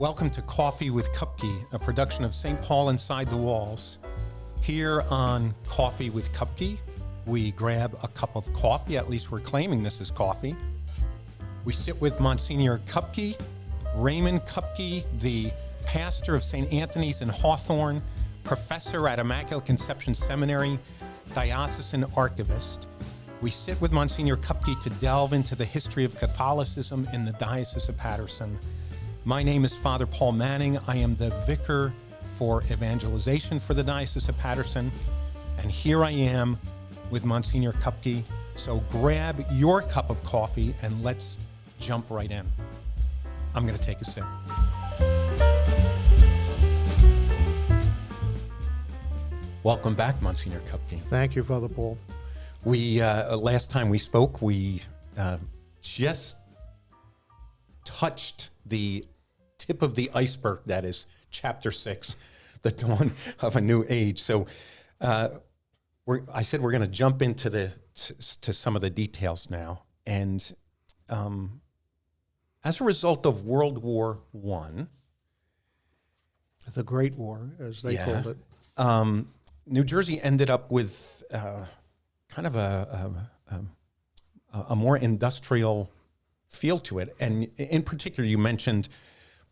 Welcome to Coffee with Kupke, a production of St. Paul Inside the Walls. Here on Coffee with Kupke, we grab a cup of coffee, at least we're claiming this is coffee. We sit with Monsignor Raymond Kupke, the pastor of St. Anthony's in Hawthorne, professor at Immaculate Conception Seminary, diocesan archivist. We sit with Monsignor Kupke to delve into the history of Catholicism in the Diocese of Paterson. My name is Father Paul Manning. I am the vicar for Evangelization for the Diocese of Paterson. And here I am with Monsignor Kupke. So grab your cup of coffee and let's jump right in. I'm going to take a sip. Welcome back, Monsignor Kupke. Thank you, Father Paul. We last time we spoke, we just touched the tip of the iceberg, that is chapter 6, the dawn of a new age. So I said we're going to jump into to some of the details now. And as a result of World War I, the Great War, as they called it, New Jersey ended up with kind of a more industrial feel to it. And in particular, you mentioned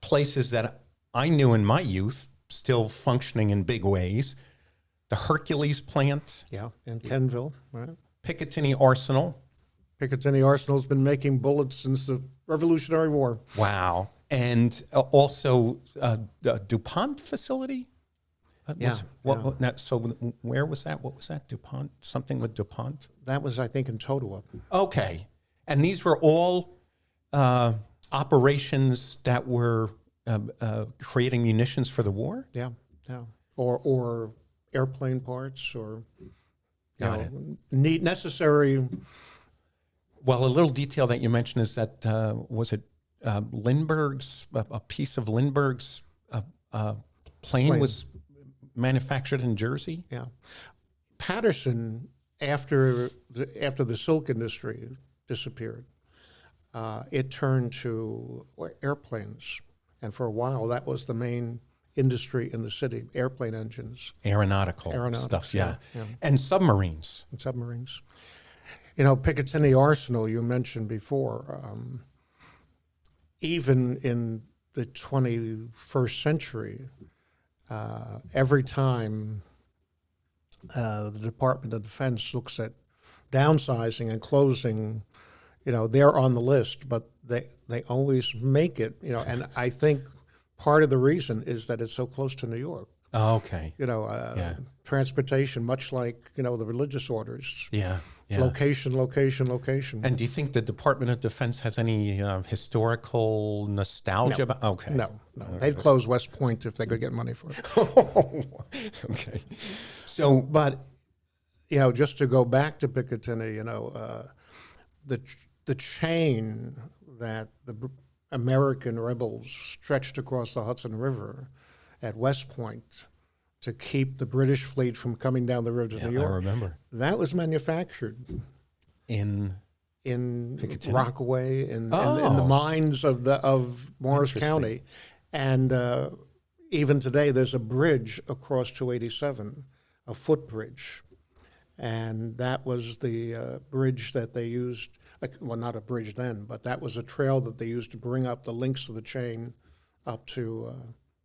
places that I knew in my youth still functioning in big ways. The Hercules Plant. Yeah, in Kenville, right? Picatinny Arsenal. Picatinny Arsenal's been making bullets since the Revolutionary War. Wow. And also the DuPont facility? So where was that? What was that? DuPont? Something with DuPont? That was, I think, in Totowa. Okay. And these were all operations that were creating munitions for the war? Yeah. Or airplane parts or necessary. Well, a little detail that you mentioned is that, was it Lindbergh's, a piece of Lindbergh's plane was manufactured in Jersey? Yeah. Paterson, after the silk industry disappeared, it turned to airplanes. And for a while, that was the main industry in the city, airplane engines. Aeronautical stuff, yeah. And submarines. You know, Picatinny Arsenal, you mentioned before, even in the 21st century, every time the Department of Defense looks at downsizing and closing, you know, they're on the list, but they always make it, you know, and I think part of the reason is that it's so close to New York. Oh, okay. You know, transportation, much like, you know, the religious orders. Yeah. Location. And do you think the Department of Defense has any historical nostalgia about? Okay. No. They'd close West Point if they could get money for it. Okay. So, but, you know, just to go back to Picatinny, you know, the chain that the American rebels stretched across the Hudson River at West Point to keep the British fleet from coming down the river to New York. I remember. That was manufactured in Picatinny? Rockaway, in the mines of Morris County. And even today, there's a bridge across 287, a footbridge. And that was the bridge that they used, well, not a bridge then, but that was a trail that they used to bring up the links of the chain up to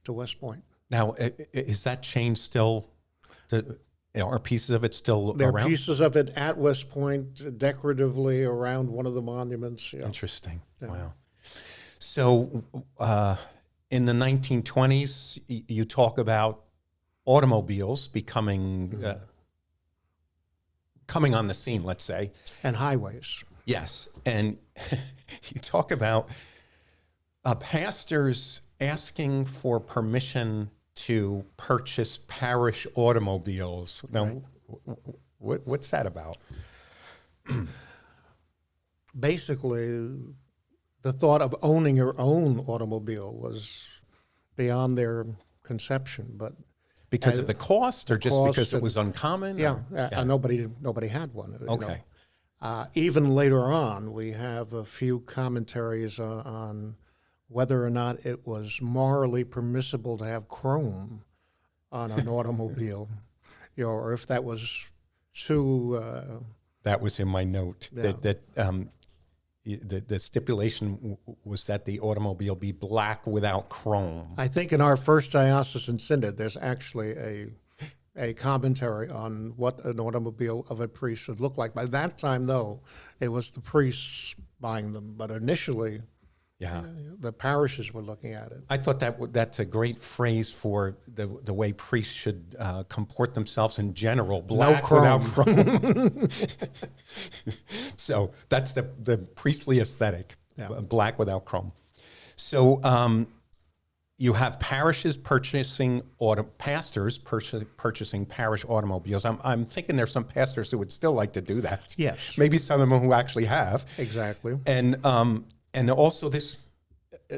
West Point. Now, is that chain still, are pieces of it still around? There are pieces of it at West Point, decoratively around one of the monuments. Yeah. Interesting. Yeah. Wow. So in the 1920s, you talk about automobiles becoming, coming on the scene, let's say. And highways. Yes. And you talk about pastors asking for permission to purchase parish automobiles. Now, what's that about? Basically, the thought of owning your own automobile was beyond their conception, but because of the cost, or just because it was uncommon? Nobody had one. Okay. Even later on, we have a few commentaries on whether or not it was morally permissible to have chrome on an automobile, or if that was too. That was in my note. Yeah. The stipulation was that the automobile be black without chrome. I think in our first diocesan synod, there's actually a commentary on what an automobile of a priest should look like. By that time, though, it was the priests buying them, but initially, the parishes were looking at it. I thought that's a great phrase for the way priests should comport themselves in general. Black without chrome. So that's the priestly aesthetic. Black without chrome. So you have parishes purchasing pastors purchasing parish automobiles. I'm thinking there's some pastors who would still like to do that. Yes, maybe some of them who actually have. Exactly. And also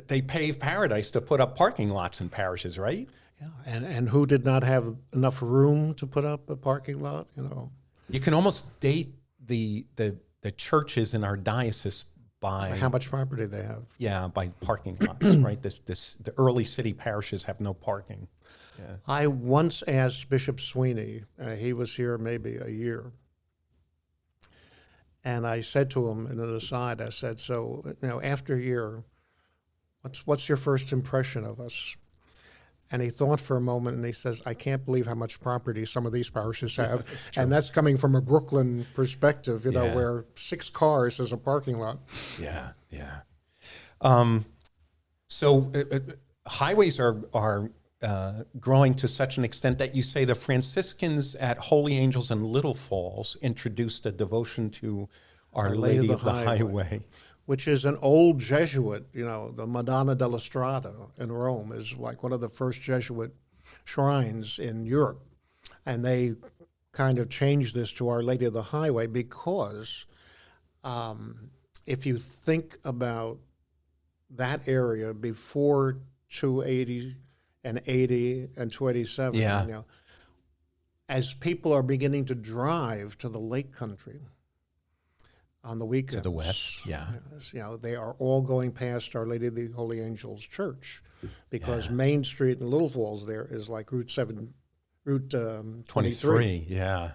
they pave paradise to put up parking lots in parishes, right? Yeah, and who did not have enough room to put up a parking lot? You can almost date the churches in our diocese by how much property they have. Yeah, by parking lots, right? The early city parishes have no parking. Yeah. I once asked Bishop Sweeney. He was here maybe a year. And I said to him in an aside, I said, so, after a year, what's your first impression of us? And he thought for a moment, and he says, I can't believe how much property some of these parishes have. And that's coming from a Brooklyn perspective, where 6 cars is a parking lot. Yeah. So highways are growing to such an extent that you say the Franciscans at Holy Angels and Little Falls introduced a devotion to Our Lady of the Highway. Which is an old Jesuit, the Madonna della Strada in Rome is like one of the first Jesuit shrines in Europe. And they kind of changed this to Our Lady of the Highway because if you think about that area before 280 and 80 and 287, as people are beginning to drive to the Lake Country on the weekends. To the west, they are all going past Our Lady of the Holy Angels Church because Main Street in Little Falls there is like Route 23. Yeah.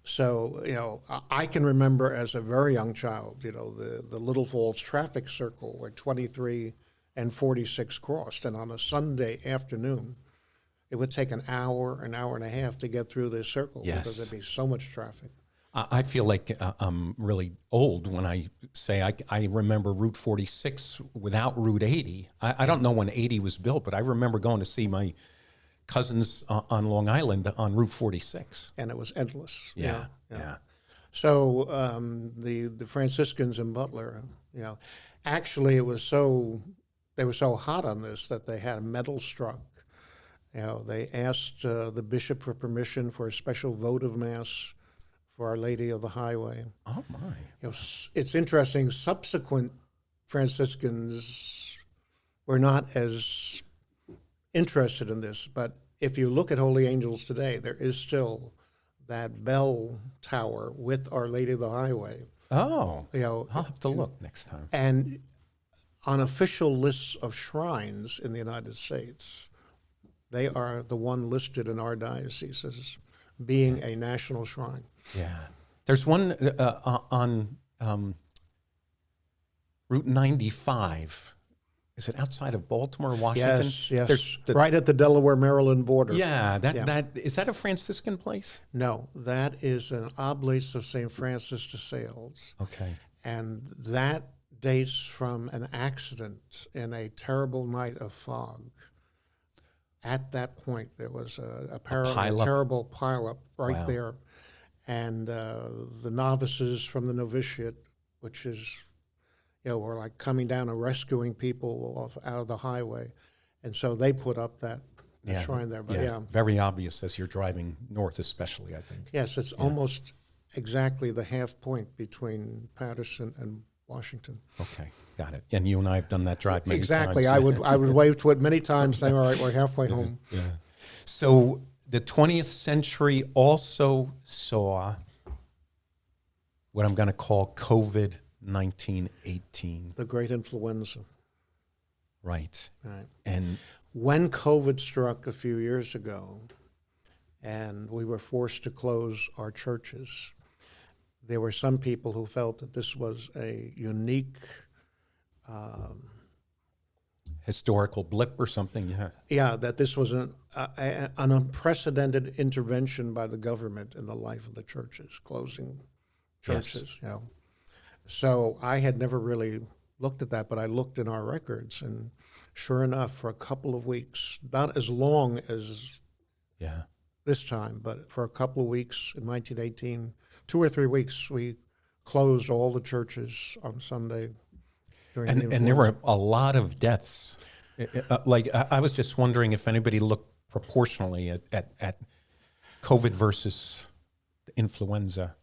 So, I can remember as a very young child, the Little Falls traffic circle where 23 and 46 crossed. And on a Sunday afternoon, it would take an hour and a half to get through this circle because there'd be so much traffic. I feel like I'm really old when I say I remember Route 46 without Route 80. I don't know when 80 was built, but I remember going to see my cousins on Long Island on Route 46. And it was endless. Yeah. So the Franciscans in Butler, actually they were so hot on this that they had a medal struck. They asked the bishop for permission for a special votive mass for Our Lady of the Highway. Oh, my. It's interesting. Subsequent Franciscans were not as interested in this, but if you look at Holy Angels today, there is still that bell tower with Our Lady of the Highway. Oh, I'll have to look next time. And on official lists of shrines in the United States, they are the one listed in our diocese as being a national shrine. Yeah. There's one on Route 95. Is it outside of Baltimore, Washington? Yes. Right at the Delaware-Maryland border. Yeah, is that a Franciscan place? No, that is an oblate of St. Francis de Sales. Okay. And that dates from an accident in a terrible night of fog. At that point, there was a terrible pileup right there. And the novices from the novitiate, which is, were like coming down and rescuing people out of the highway. And so they put up that shrine there. But very obvious as you're driving north, especially, I think. Yes, it's almost exactly the half point between Paterson and Washington. Okay, got it. And you and I have done that drive many times. Exactly. I would wave to it many times saying, all right, we're halfway home. Yeah. So the 20th century also saw what I'm going to call COVID-19-18. The great influenza. Right. Right. And When COVID struck a few years ago, and we were forced to close our churches, there were some people who felt that this was a unique, historical blip or something, that this was an unprecedented intervention by the government in the life of the churches, closing churches, So I had never really looked at that, but I looked in our records, and sure enough, for a couple of weeks, not as long as this time, but for a couple of weeks in 1918, 2 or 3 weeks, we closed all the churches on Sunday during the And there were a lot of deaths. I was just wondering if anybody looked proportionally at COVID versus influenza.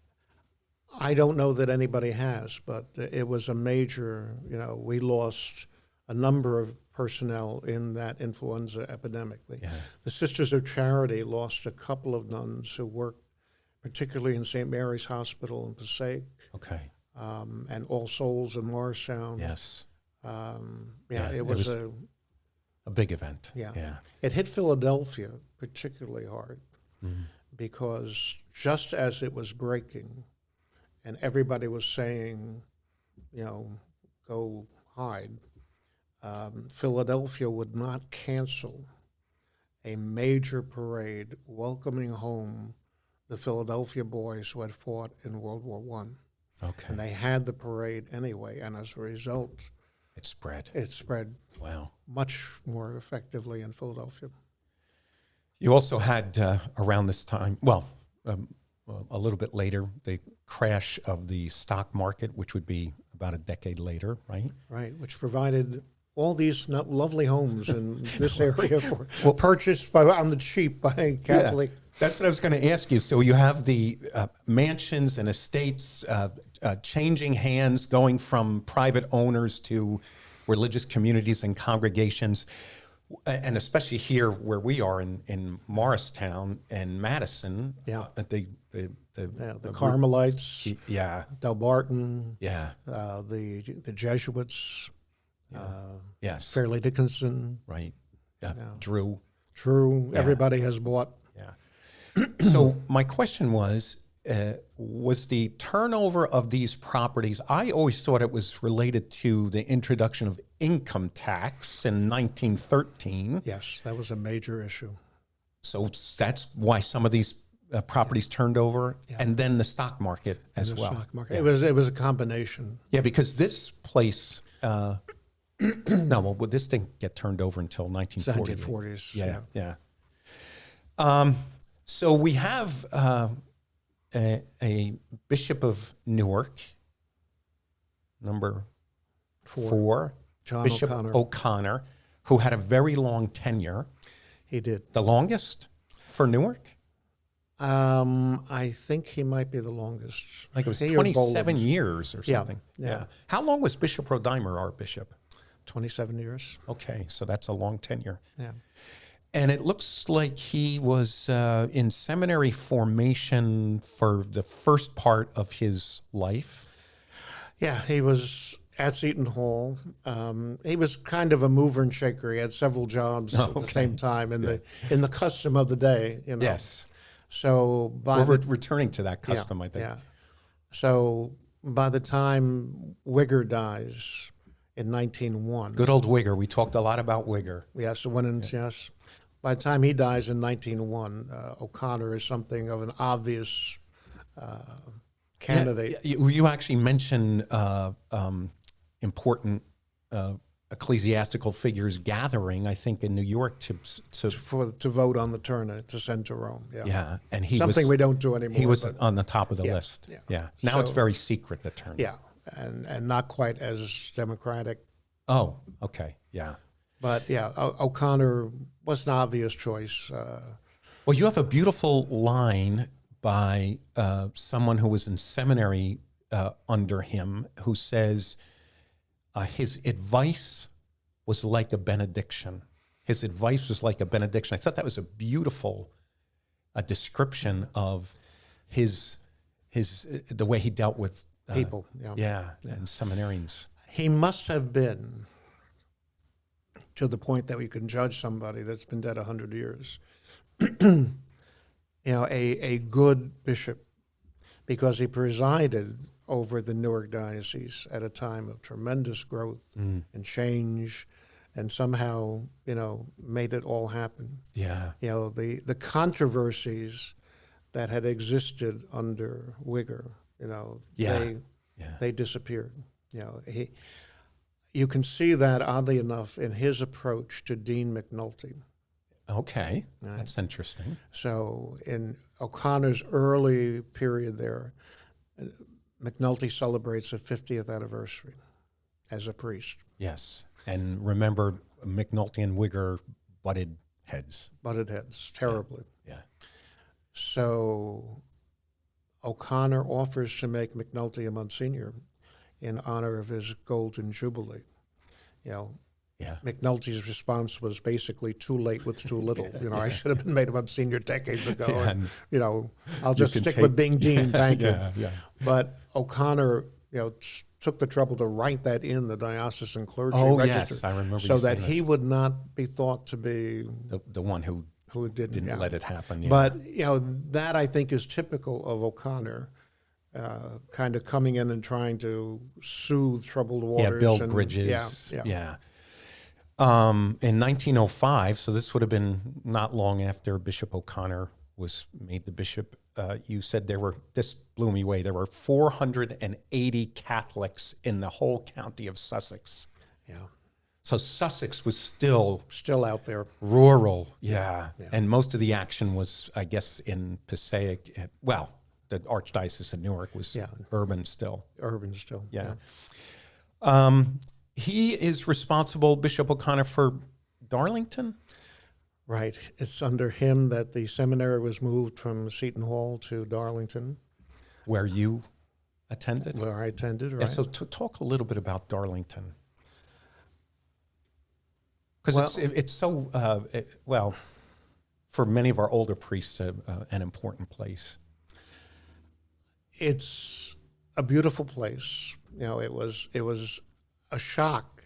I don't know that anybody has, but it was a major, we lost a number of personnel in that influenza epidemic. The Sisters of Charity lost a couple of nuns who worked particularly in St. Mary's Hospital in Passaic. Okay. And All Souls in Morristown. Yes. It was a big event. Yeah. It hit Philadelphia particularly hard because just as it was breaking and everybody was saying, go hide, Philadelphia would not cancel a major parade welcoming home the Philadelphia boys who had fought in World War I. Okay. And they had the parade anyway, and as a result, it spread. Wow. Much more effectively in Philadelphia. You also had around this time, a little bit later, the crash of the stock market, which would be about a decade later, right? Right, which provided all these lovely homes in this area for purchased on the cheap by Catholic. Yeah, that's what I was going to ask you. So you have the mansions and estates changing hands, going from private owners to religious communities and congregations, and especially here where we are in Morristown and Madison. The Carmelites. Delbarton. The Jesuits. Yes. Fairleigh Dickinson. Right. Drew. Everybody has bought. So my question was the turnover of these properties, I always thought it was related to the introduction of income tax in 1913. Yes, that was a major issue. So that's why some of these properties turned over, and then the stock market as well. Stock market. It was a combination. Yeah, because this place, this didn't get turned over until 1940. 1940s. Yeah. So we have a Bishop of Newark, number 4, John Bishop O'Connor, who had a very long tenure. He did. The longest for Newark? I think he might be the longest. Like it was 27 years or something. Yeah. How long was Bishop Rodimer our bishop? 27 years. Okay, so that's a long tenure. Yeah. And it looks like he was in seminary formation for the first part of his life. Yeah, he was at Seton Hall. He was kind of a mover and shaker. He had several jobs at the same time in the custom of the day. Yes. So we're returning to that custom, I think. Yeah. So by the time Wigger dies in 1901. Good old Wigger. We talked a lot about Wigger. Yes, yes. By the time he dies in 1901, O'Connor is something of an obvious candidate. You actually mentioned important ecclesiastical figures gathering, I think, in New York to vote on the Turner to send to Rome. Yeah, and we don't do anymore. He was on the top of the list. Yeah. Now it's very secret, the Turner. Yeah, and not quite as democratic. Oh, okay, yeah. But O'Connor was an obvious choice. Well, you have a beautiful line by someone who was in seminary under him, who says his advice was like a benediction. His advice was like a benediction. I thought that was a beautiful description of the way he dealt with people. And seminarians. He must have been to the point that we can judge somebody that's been dead 100 years. You know, a good bishop, because he presided over the Newark Diocese at a time of tremendous growth and change, and somehow, you know, made it all happen. Yeah. You know, the controversies that had existed under Wigger, you know, they disappeared. You know, you can see that, oddly enough, in his approach to Dean McNulty. Okay, that's interesting. So in O'Connor's early period there, McNulty celebrates the 50th anniversary as a priest. Yes, and remember, McNulty and Wigger butted heads. Butted heads, terribly. Yeah. So O'Connor offers to make McNulty a Monsignor in honor of his Golden Jubilee. You know, McNulty's response was basically too late with too little. You know, I should have been made a Monsignor decades ago. And, you know, I'll just stick with being dean, thank you. Yeah. But O'Connor, you know, took the trouble to write that in the diocesan clergy register. Yes, I remember. So that he would not be thought to be the one who didn't let it happen. Yeah. But, you know, that I think is typical of O'Connor, kind of coming in and trying to soothe troubled waters. Yeah, build bridges. Yeah. In 1905, so this would have been not long after Bishop O'Connor was made the bishop, you said this blew me away, there were 480 Catholics in the whole county of Sussex. Yeah. So Sussex was still out there. Rural, yeah. And most of the action was, I guess, in Passaic. Well, the Archdiocese of Newark was urban still. Yeah. He is responsible, Bishop O'Connor, for Darlington? Right. It's under him that the seminary was moved from Seton Hall to Darlington. Where you attended? Where I attended, right. Yeah, so talk a little bit about Darlington. Because it's so, for many of our older priests, an important place. It's a beautiful place. You know, it was a shock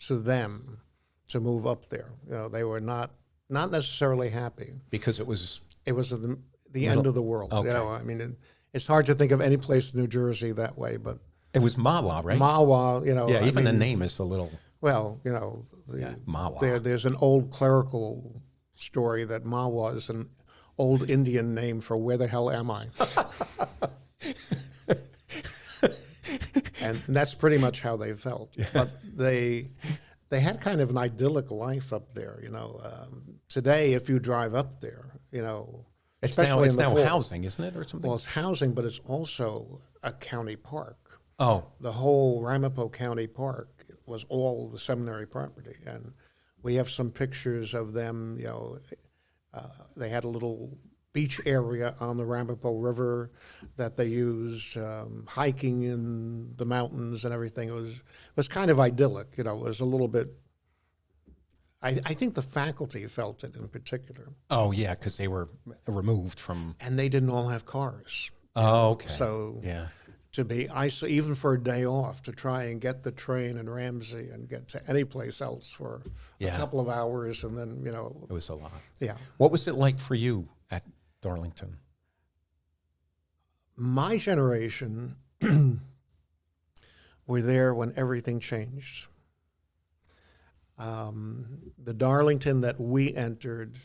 to them to move up there. You know, they were not necessarily happy because it was the end of the world. Okay. You know, I mean, it's hard to think of any place in New Jersey that way, but it was Mahwah, right? Mahwah, you know. Yeah, even the name is a little. Well, you know, Mahwah. There's an old clerical story that Mahwah is an old Indian name for where the hell am I? And that's pretty much how they felt. Yeah. But they had kind of an idyllic life up there, you know. Today, if you drive up there, you know, it's now housing, isn't it, or something? Well, it's housing, but it's also a county park. Oh. The whole Ramapo County Park was all the seminary property. And we have some pictures of them, you know. They had a little beach area on the Ramapo River that they used, hiking in the mountains and everything. It was kind of idyllic, you know. It was a little bit. I think the faculty felt it in particular. Oh yeah, because they were removed from, and they didn't all have cars. Oh okay. So to be even for a day off, to try and get the train in Ramsey and get to any place else for a couple of hours, and then, you know, it was a lot. Yeah. What was it like for you at Darlington? My generation were there when everything changed. The Darlington that we entered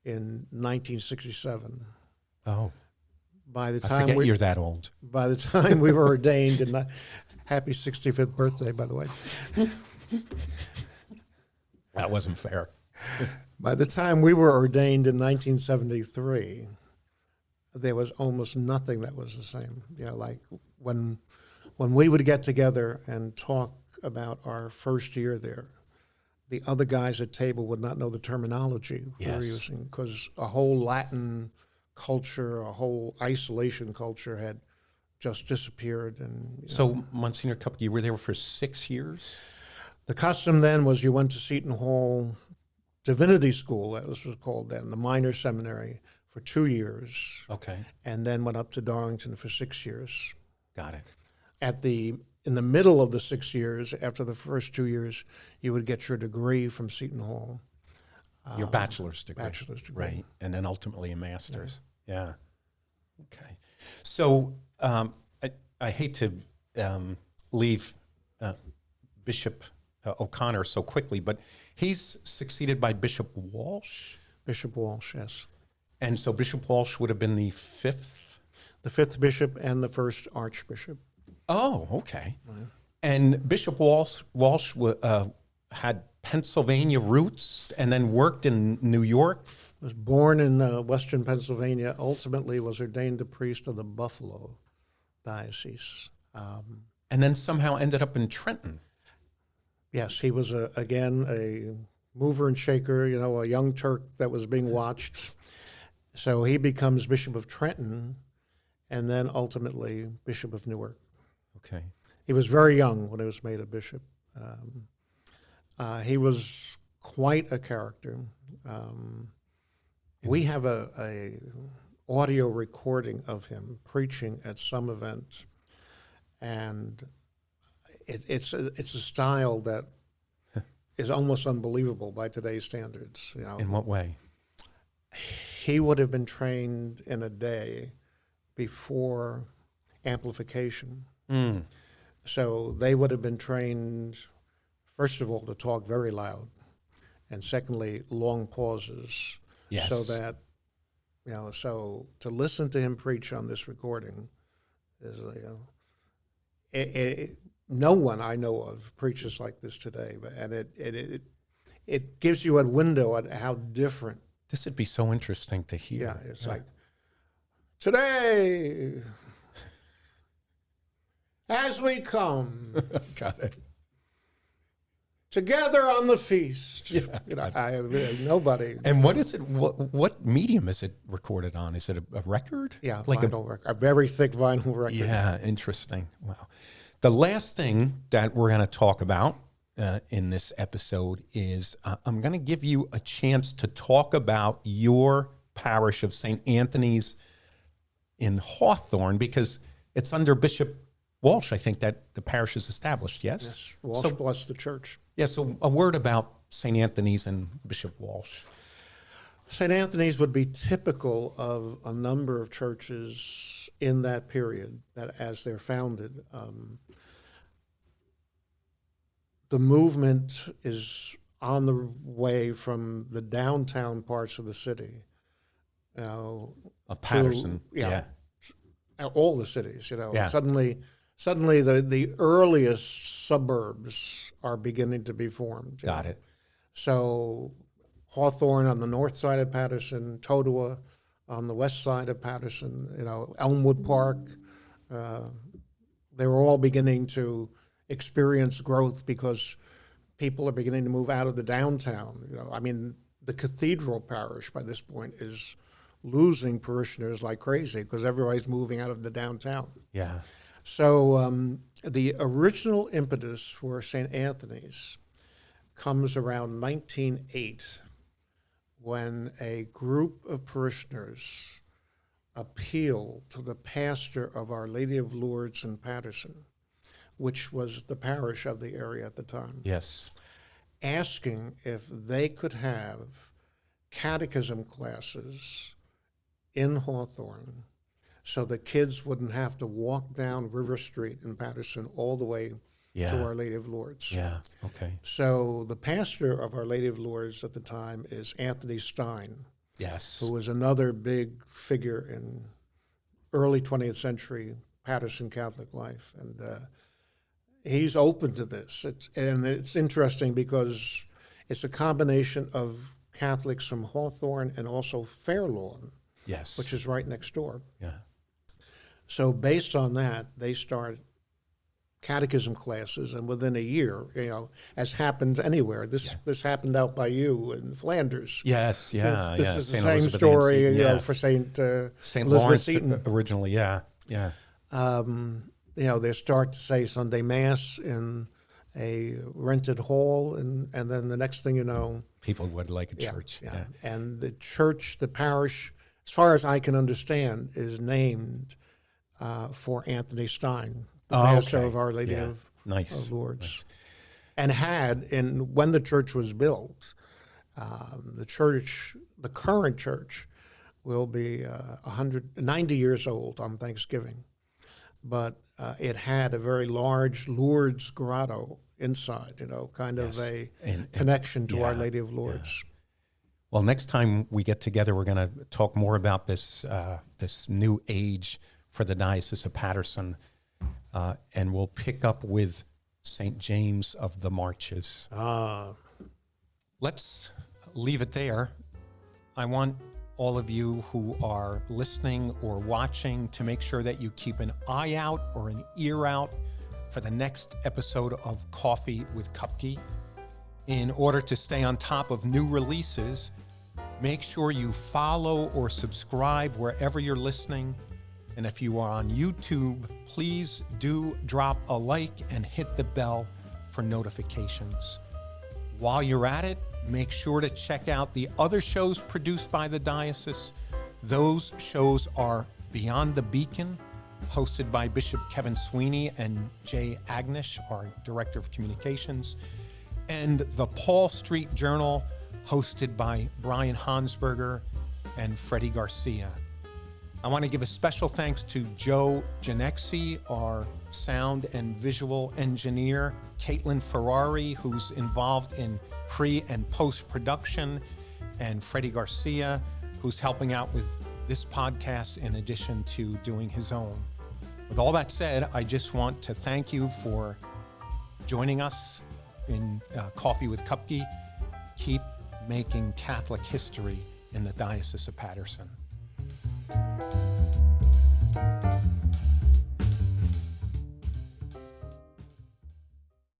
in 1967. Oh. By the I time forget you're that old. By the time we were ordained, and happy 65th birthday, by the way. That wasn't fair. By the time we were ordained in 1973, there was almost nothing that was the same. You know, like when we would get together and talk about our first year there, the other guys at table would not know the terminology we were using, because a whole Latin culture, a whole isolation culture had just disappeared. And so, Monsignor Kupke, you were there for 6 years? The custom then was you went to Seton Hall Divinity School, that was called then, the minor seminary, for 2 years. Okay. And then went up to Darlington for 6 years. Got it. At the in the middle of the 6 years, after the first 2 years, you would get your degree from Seton Hall. Your bachelor's degree. Bachelor's degree. Right. And then ultimately a master's. Yeah. Okay. So I hate to leave Bishop O'Connor so quickly, but he's succeeded by Bishop Walsh? Bishop Walsh, yes. And so Bishop Walsh would have been the fifth? The fifth bishop and the first archbishop. Oh, okay. Right. And Bishop Walsh had Pennsylvania roots and then worked in New York? Was born in western Pennsylvania, ultimately was ordained a priest of the Buffalo Diocese. And then somehow ended up in Trenton. Yes, he was, again, a mover and shaker, a young Turk that was being watched. So he becomes Bishop of Trenton and then ultimately Bishop of Newark. Okay. He was very young when he was made a bishop. He was quite a character. We have a audio recording of him preaching at some event, and it's a style that is almost unbelievable by today's standards. In what way? He would have been trained in a day before amplification. Mm. So they would have been trained, first of all, to talk very loud, and secondly, long pauses. Yes. So that, so to listen to him preach on this recording is, no one I know of preaches like this today, and it gives you a window on how different. This would be so interesting to hear. Yeah, it's like, today, as we come, Got it. together on the feast. Yeah. Nobody. And what is it? What medium is it recorded on? Is it a record? Yeah, like vinyl record, a very thick vinyl record. Yeah, interesting. Wow. The last thing that we're going to talk about in this episode is I'm going to give you a chance to talk about your parish of St. Anthony's in Hawthorne, because it's under Bishop Walsh, I think, that the parish is established, yes? Yes, Walsh blessed the church. Yeah, so a word about St. Anthony's and Bishop Walsh. St. Anthony's would be typical of a number of churches in that period, that as they're founded. The movement is on the way from the downtown parts of the city. Of Paterson, yeah. All the cities, Yeah. Suddenly the earliest suburbs are beginning to be formed. Got it. So Hawthorne on the north side of Paterson, Totowa on the west side of Paterson, Elmwood Park, they're all beginning to experience growth because people are beginning to move out of the downtown. The cathedral parish by this point is losing parishioners like crazy because everybody's moving out of the downtown. Yeah. So the original impetus for St. Anthony's comes around 1908 when a group of parishioners appealed to the pastor of Our Lady of Lourdes in Paterson, which was the parish of the area at the time. Yes. Asking if they could have catechism classes in Hawthorne so the kids wouldn't have to walk down River Street in Paterson all the way to Our Lady of Lourdes. Yeah, okay. So the pastor of Our Lady of Lourdes at the time is Anthony Stein, Yes. who was another big figure in early 20th century Paterson Catholic life. And he's open to this. It's interesting because it's a combination of Catholics from Hawthorne and also Fairlawn, Yes. which is right next door. Yeah. So based on that, they start catechism classes, and within a year, as happens anywhere, this happened out by you in Flanders. Yes, yeah, This yeah. is St. the same Elizabeth story, Ann Seton, for St. St. Elizabeth Lawrence Seton. originally, yeah. They start to say Sunday Mass in a rented hall, and then the next thing you know, people would like a church. Yeah. And the church, the parish, as far as I can understand, is named for Anthony Stein, pastor okay. of Our Lady Yeah. of Nice. Lourdes. Nice. And when the church was built, the current church will be 190 years old on Thanksgiving. But it had a very large Lourdes grotto inside, kind of a connection to Our Lady of Lourdes. Yeah. Well, next time we get together, we're going to talk more about this new age for the Diocese of Paterson, and we'll pick up with St. James of the Marches. Let's leave it there. I want all of you who are listening or watching to make sure that you keep an eye out or an ear out for the next episode of Coffee with Kupke. In order to stay on top of new releases, make sure you follow or subscribe wherever you're listening. And if you are on YouTube, please do drop a like and hit the bell for notifications. While you're at it, make sure to check out the other shows produced by the diocese. Those shows are Beyond the Beacon, hosted by Bishop Kevin Sweeney and Jay Agnish, our Director of Communications, and the Paul Street Journal, hosted by Brian Hansberger and Freddie Garcia. I want to give a special thanks to Joe Ginexi, our sound and visual engineer, Caitlin Ferrari, who's involved in pre- and post-production, and Freddie Garcia, who's helping out with this podcast in addition to doing his own. With all that said, I just want to thank you for joining us in Coffee with Kupke. Keep making Catholic history in the Diocese of Paterson.